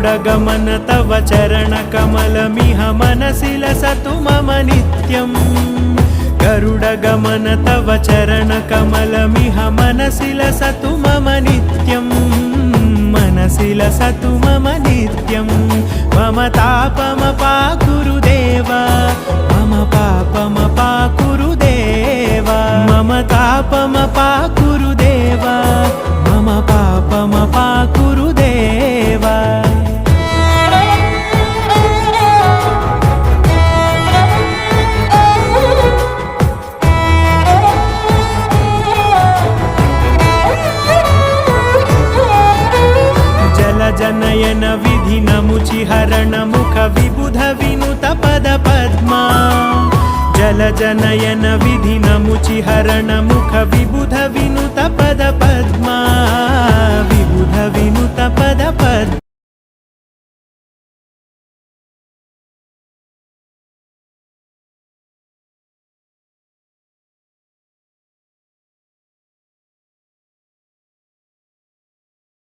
गरुडगमन तव चरणकमलमिह मनसि लसतु मम नित्यम् गरुडगमन तव चरणकमलमिह मनसि लसतु मम नित्यम् मनसि लसतु मम नित्यम् मम तापमपाकुरु देव मम पापमपाकुरु देव मम तापमपाकुरु देव मम पापमपाकुरु देव जनयन विधिनमुचिहरण मुख विबुध विनुत पद पद्मा जल जनयन विधिनमुचिहरण मुख विबुध विनुत पद पद्मा विबुध विनुत पद पद्मा